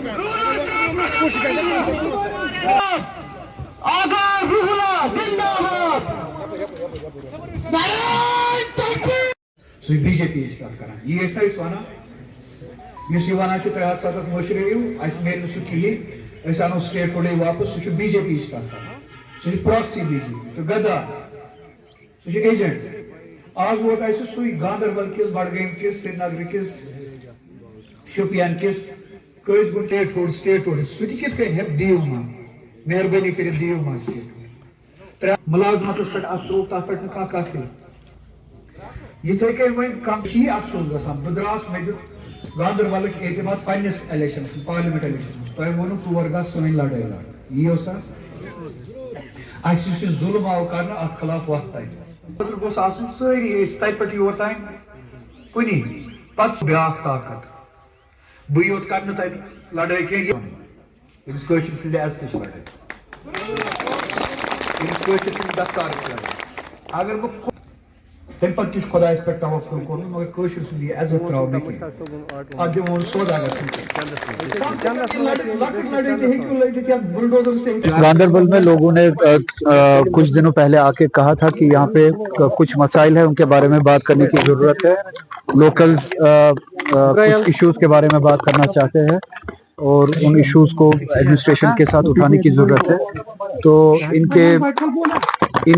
B J پی کت کر یہ ونان اس یہ ونان 370 مشرو اس مل سہ کہین انو سٹیٹ فوڈے واپس سہ بی جے پی کت کر سہ پراکسی بی جے پی سہ غدار سہ ایجنٹ آز ووت اسہ سُے گاندربل کس بڈگام کس سری نگر کس شوپین کس کس گو سٹیٹ فوڈ سہ تہ کت کن دیو مان مہربانی کر دیو مان سٹیٹ ملازمت پہ ات تروک تر پہ کت یتھے کن وی کم افسوس گژھان بہ دراس مے دیت گاندربل اعتماد پنس الیکشنس پارلیمنٹ الیکشنس تہ وونو تور گھ سن لڑائی لڑ یہ سا اس ظلم آو کر ات خلاف وقت تک گوس آسن ساری تتہ پہ یور تین کنی پتہ بیاا طاقت بہ یوت کر تتہ لڑائی کی یمس کشر سند عزتچ لڑائی یمس کشر سند دفتارچ لڑائی اگر بہ تم پتہ خدائس پہ توکل کور مگر کشر سند یہ عزت تراو نہ کی ات دمو سوداگر گاندربل میں لوگوں نے کچھ دنوں پہلے آ کے کہا تھا کہ یہاں پہ کچھ مسائل ہیں ان کے بارے میں بات کرنے کی ضرورت ہے لوکلز کچھ ایشوز کے بارے میں بات کرنا چاہتے ہیں اور ان ایشوز کو ایڈمنسٹریشن کے ساتھ اٹھانے کی ضرورت ہے تو ان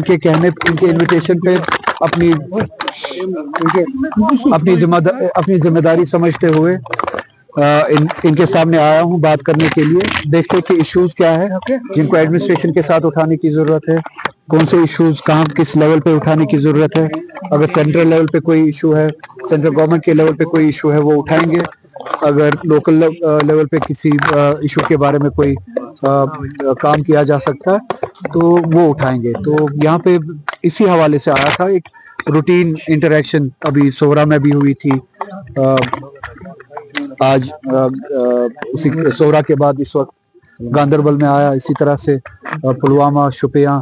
کے کہنے ان کے انویٹیشن پہ اپنی ذمہ داری سمجھتے ہوئے ان کے سامنے آیا ہوں بات کرنے کے لیے دیکھتے کہ ایشوز کیا ہے جن کو ایڈمنسٹریشن کے ساتھ اٹھانے کی ضرورت ہے کون سے ایشوز کہاں کس لیول پہ اٹھانے کی ضرورت ہے اگر سینٹرل لیول پہ کوئی ایشو ہے سینٹرل گورنمنٹ کے لیول پہ کوئی ایشو ہے وہ اٹھائیں گے اگر لوکل لیول پہ کسی ایشو کے بارے میں کوئی کام کیا جا سکتا ہے تو وہ اٹھائیں گے تو یہاں پہ اسی حوالے سے آیا تھا ایک روٹین انٹریکشن ابھی سورا میں بھی ہوئی تھی آج اسی سورا کے بعد اس وقت گاندربل میں آیا اسی طرح سے پلوامہ شوپیاں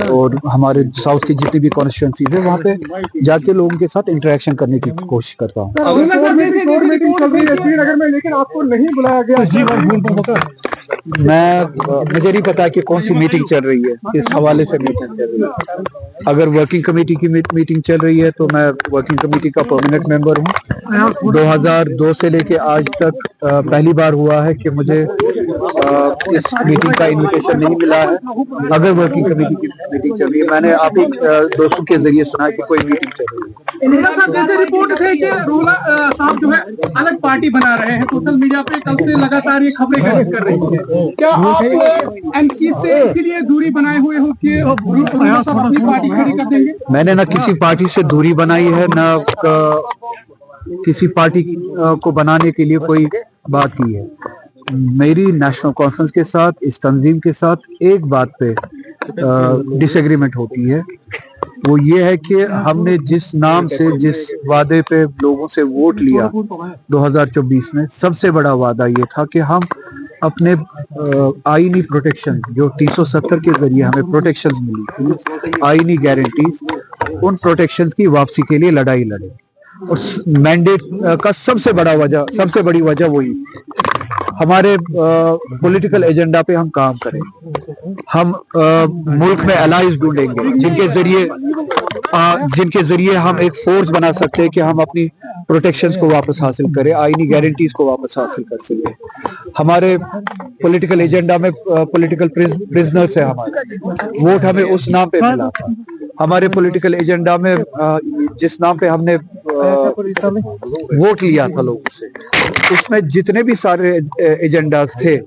اور ہمارے ساؤتھ کی جتنی بھی کانسٹیٹوئنسیز ہیں وہاں پہ جا کے لوگوں کے ساتھ انٹریکشن کرنے کی کوشش کرتا ہوں مجھے نہیں پتا کہ کون سی میٹنگ چل رہی ہے کس حوالے سے میٹنگ چل رہی ہے اگر ورکنگ کمیٹی کی میٹنگ چل رہی ہے تو میں ورکنگ کمیٹی کا پرماننٹ ممبر ہوں 2002 سے لے کے آج تک پہلی بار ہوا ہے کہ مجھے اس میٹنگ کا انویٹیشن نہیں ملا ہے اگر ورکنگ کمیٹی کی میٹنگ چل رہی ہے میں نے آپ ہی دوستوں کے ذریعے سنا کہ کوئی میٹنگ چل رہی ہے رپورٹ ہے کہ رولا صاحب جو ہے الگ پارٹی بنا رہے ہیں سوشل میڈیا پہ کل سے لگاتار یہ خبریں کر رہی ہیں کیا آپ ایم سی سے اسی لیے دوری بنائے ہوئے ہو کہ رولا صاحب اپنی پارٹی کھڑی کر دیں گے میں نے نہ کسی پارٹی سے دوری بنائی ہے نہ کسی پارٹی کو بنانے کے لیے کوئی بات کی ہے میری نیشنل کانفرنس کے ساتھ اس تنظیم کے ساتھ ایک بات پہ ڈس ایگریمنٹ ہوتی ہے وہ یہ ہے کہ ہم نے جس نام سے جس وعدے پہ لوگوں سے ووٹ لیا 2024 میں سب سے بڑا وعدہ یہ تھا کہ ہم اپنے آئینی پروٹیکشن جو 370 کے ذریعے ہمیں پروٹیکشنز ملی آئینی گارنٹیز ان پروٹیکشنز کی واپسی کے لیے لڑائی لڑیں اور مینڈیٹ کا سب سے بڑی وجہ وہی ہمارے پولیٹیکل ایجنڈا پہ ہم کام کریں ہم ملک میں الائز ڈھونڈیں گے جن کے ذریعے ہم ایک فورس بنا سکتے ہیں کہ ہم اپنی پروٹیکشنز کو واپس حاصل کریں آئینی گارنٹیز کو واپس حاصل کر سکیں ہمارے پولیٹیکل ایجنڈا میں پولیٹیکل پرزنرز ہیں ہمارے ووٹ ہمیں اس نام پہ ملا تھا ہمارے پولیٹیکل ایجنڈا میں جس نام پہ ہم نے ووٹ لیا تھا لوگوں سے اس میں جتنے بھی سارے ایجنڈاز تھے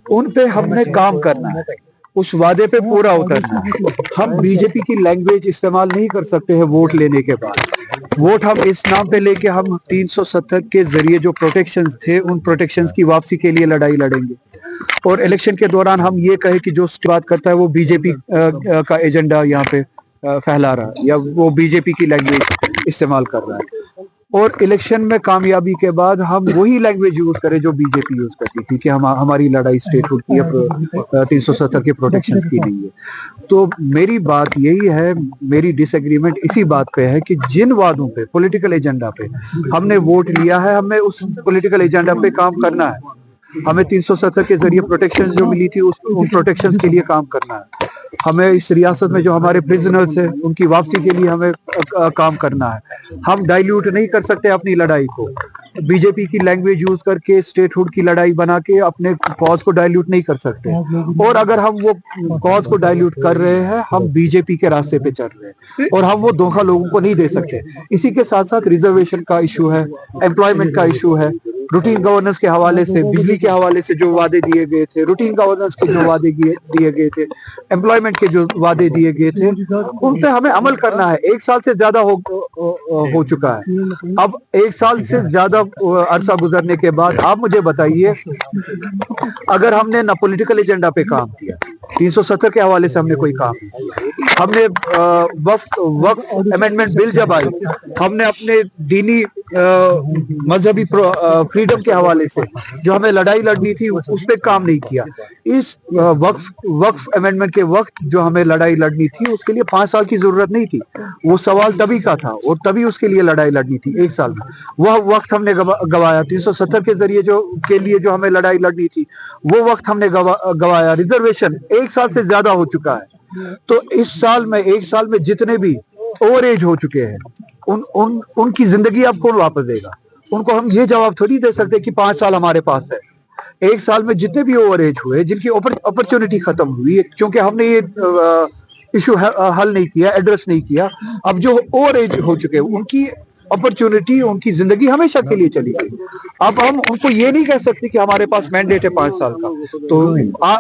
ان پہ ہم نے کام کرنا ہے اس وعدے پہ پورا اترنا ہے ہم بی جے پی کی لینگویج استعمال نہیں کر سکتے ہیں ووٹ لینے کے بعد ووٹ ہم اس نام پہ لے کے ہم 370 کے ذریعے جو پروٹیکشنز تھے ان پروٹیکشنز کی واپسی کے لیے لڑائی لڑیں گے اور الیکشن کے دوران ہم یہ کہیں کہ جو بات کرتا ہے وہ بی جے پی کا ایجنڈا یہاں پہ پھیلا رہا ہے یا وہ بی جے پی کی لینگویج استعمال کر رہا ہے اور الیکشن میں کامیابی کے بعد ہم وہی لینگویج یوز کریں جو بی جے پی یوز کرتی تھی کہ ہماری لڑائی اسٹیٹ ہوڈ کی 370 کے پروٹیکشن کی نہیں ہے. تو میری بات یہی ہے, میری ڈس ایگریمنٹ اسی بات پہ ہے کہ جن وعدوں پہ, پولیٹیکل ایجنڈا پہ ہم نے ووٹ لیا ہے, ہمیں اس پولیٹیکل ایجنڈا پہ کام کرنا ہے. ہمیں 370 کے ذریعے پروٹیکشن جو ملی تھی ان پروٹیکشن کے لیے کام کرنا ہے. ہمیں اس ریاست میں جو ہمارے پریزنرز ہیں ان کی واپسی کے لیے ہمیں کام کرنا ہے. ہم ڈائلیوٹ نہیں کر سکتے اپنی لڑائی کو, بی جے پی کی لینگویج یوز کر کے اسٹیٹ ہوڈ کی لڑائی بنا کے اپنے کاز کو ڈائلیوٹ نہیں کر سکتے. اور اگر ہم وہ کاز کو ڈائلیوٹ کر رہے ہیں, ہم بی جے پی کے راستے پہ چل رہے ہیں اور ہم وہ دھوکہ لوگوں کو نہیں دے سکتے. اسی کے ساتھ ساتھ ریزرویشن کا ایشو ہے, امپلائمنٹ کا ایشو ہے, روٹین گورننس کے حوالے سے, بجلی کے حوالے سے جو وعدے دیے گئے تھے, روٹین گورننس کے جو وعدے دیے گئے تھے, امپلائمنٹ کے جو وعدے دیے گئے تھے, ان پہ ہمیں عمل کرنا ہے. 1 سال سے زیادہ ہو چکا ہے. اب 1 سال سے زیادہ عرصہ گزرنے کے بعد آپ مجھے بتائیے, اگر ہم نے نہ پولیٹیکل ایجنڈا پہ کام کیا, 370 کے حوالے سے ہم نے کوئی کام نہیں, ہم نے وقف امینڈمنٹ بل جب آئی, ہم نے اپنے دینی مذہبی فریڈم کے حوالے سے جو ہمیں لڑائی لڑنی تھی اس پہ کام نہیں کیا. اس وقف امینڈمنٹ کے وقت جو ہمیں لڑائی لڑنی تھی اس کے لیے 5 سال کی ضرورت نہیں تھی. وہ سوال تبھی کا تھا اور تبھی اس کے لیے لڑائی لڑنی تھی 1 سال میں. وہ وقت ہم نے گوایا. 370 کے ذریعے کے لیے جو ہمیں لڑائی لڑنی تھی وہ وقت ہم نے گوایا. ریزرویشن 1 سال سے زیادہ ہو چکا ہے. تو اس سال میں 1 سال میں جتنے بھی اوور ایج ہو چکے ہیں ان کی زندگی اب کون واپس دے گا؟ ان کو ہم یہ جواب تھوڑی دے سکتے کہ 5 سال ہمارے پاس ہے. 1 سال میں جتنے بھی اوور ایج ہوئے, جن کی اپرچونٹی ختم ہوئی, چونکہ ہم نے یہ ایشو حل نہیں کیا, ایڈریس نہیں کیا, اب جو اوور ایج ہو چکے ان کی اپرچونٹی, ان کی زندگی ہمیشہ کے لیے چلی گئی. اب ہم ان کو یہ نہیں کہہ سکتے کہ ہمارے پاس مینڈیٹ ہے 5 سال کا. تو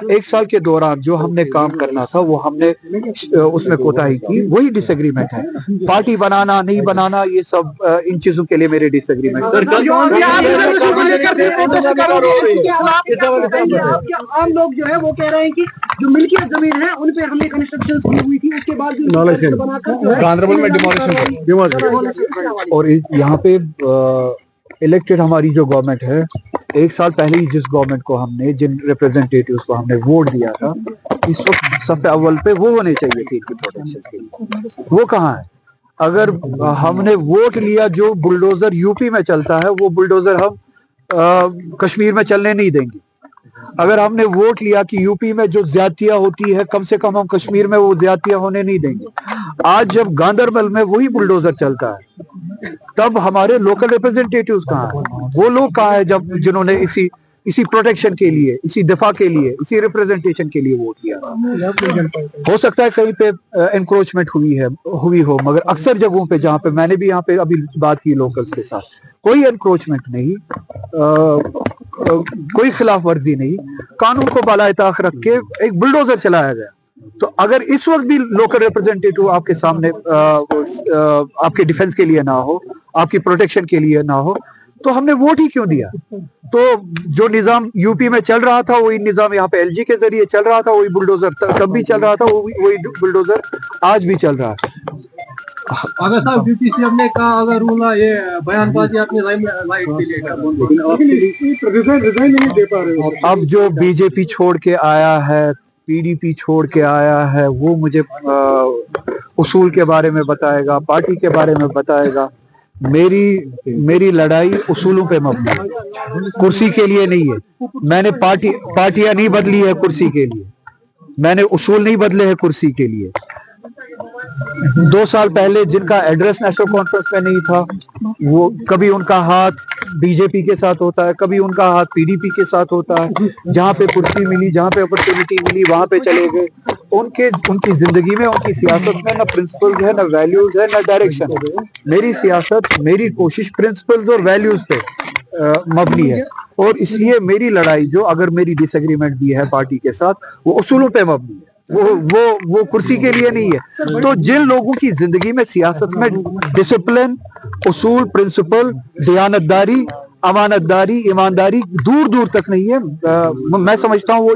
1 سال کے دوران جو ہم نے کام کرنا تھا وہ ہم نے اس میں کوتاہی کی. وہی ڈس ایگریمنٹ ہے. پارٹی بنانا نہیں بنانا یہ سب ان چیزوں کے لیے میرے ڈس ایگریمنٹ. عام لوگ جو ہے وہ کہہ رہے ہیں کہ جو ملکیت زمین ہے ان پہ ہم نے کنسٹرکشن کی ہوئی تھی, اس کے بعد اور یہاں پہ الیکٹڈ ہماری جو گورنمنٹ ہے, 1 سال پہلے ہی جس گورنمنٹ کو ہم نے, جن ریپرزینٹیٹیوز کو ہم نے ووٹ دیا تھا, اس وقت صف اول پہ وہ ہونے چاہیے تھے ان کی پروٹیکشن کے لیے. وہ کہاں ہے؟ اگر ہم نے ووٹ لیا جو بلڈوزر یو پی میں چلتا ہے, وہ بلڈوزر ہم کشمیر میں چلنے نہیں دیں گے. اگر ہم نے ووٹ لیا کہ یو پی میں جو زیادتیاں ہوتی ہے کم سے کم ہم کشمیر میں وہ زیادتیاں ہونے نہیں دیں گے. آج جب گاندربل میں وہی بلڈوزر چلتا ہے تب ہمارے لوکل ریپرزینٹیٹیوز کہاں ہیں؟ وہ لوگ کہاں ہیں جنہوں نے اسی پروٹیکشن کے لیے, اسی دفاع کے لیے, اسی ریپرزینٹیشن کے لیے ووٹ کیا؟ ہو سکتا ہے کہیں پہ انکروچمنٹ ہوئی ہو, مگر اکثر جگہوں پہ جہاں پہ میں نے بھی یہاں پہ ابھی بات کی لوکلز کے ساتھ, کوئی انکروچمنٹ نہیں, کوئی خلاف ورزی نہیں, قانون کو بالائے طاق رکھ کے ایک بلڈوزر چلایا گیا. تو اگر اس وقت بھی لوکل ریپرزینٹیٹیو آپ کے سامنے آپ کے ڈیفنس کے لیے نہ ہو, آپ کی پروٹیکشن کے لیے نہ ہو, تو ہم نے ووٹ ہی کیوں دیا؟ تو جو نظام یو پی میں چل رہا تھا وہی نظام یہاں پہ ایل جی کے ذریعے چل رہا تھا, وہی بلڈوزر تب بھی چل رہا تھا, وہی بلڈوزر آج بھی چل رہا ہے. اگر صاحب ڈی پی سی ہم نے کہا اگر رونا یہ بیان بازی اپنی لائٹ کے لیے ریزائن نہیں دے پا رہے. اب جو بی جے پی چھوڑ کے آیا ہے, پی ڈی پی چھوڑ کے آیا ہے, وہ مجھے اصول کے بارے میں بتائے گا, پارٹی کے بارے میں بتائے گا. میری لڑائی اصولوں پہ مبنی ہے, کرسی کے لیے نہیں ہے. میں نے پارٹیاں نہیں بدلی ہے کرسی کے لیے, میں نے اصول نہیں بدلے ہیں کرسی کے لیے. 2 سال پہلے جن کا ایڈریس نیشنل کانفرنس میں نہیں تھا, وہ کبھی ان کا ہاتھ بی جے پی کے ساتھ ہوتا ہے, کبھی ان کا ہاتھ پی ڈی پی کے ساتھ ہوتا ہے. جہاں پہ کرسی ملی, جہاں پہ اپرچونٹی ملی, وہاں پہ چلے گئے. ان کی زندگی میں, ان کی سیاست میں نہ پرنسپلز ہے, نہ ویلیوز ہے, نہ ڈائریکشن ہے. میری سیاست, میری کوشش پرنسپلز اور ویلیوز پہ مبنی ہے, اور اس لیے میری لڑائی جو اگر میری ڈس ایگریمنٹ بھی ہے پارٹی کے ساتھ, وہ اصولوں پہ مبنی ہے, وہ کرسی کے لیے نہیں ہے. تو جن لوگوں کی زندگی میں, سیاست میں ڈسپلن, اصول, پرنسپل, دیانتداری, امانت داری, ایمانداری دور دور تک نہیں ہے, میں سمجھتا ہوں وہ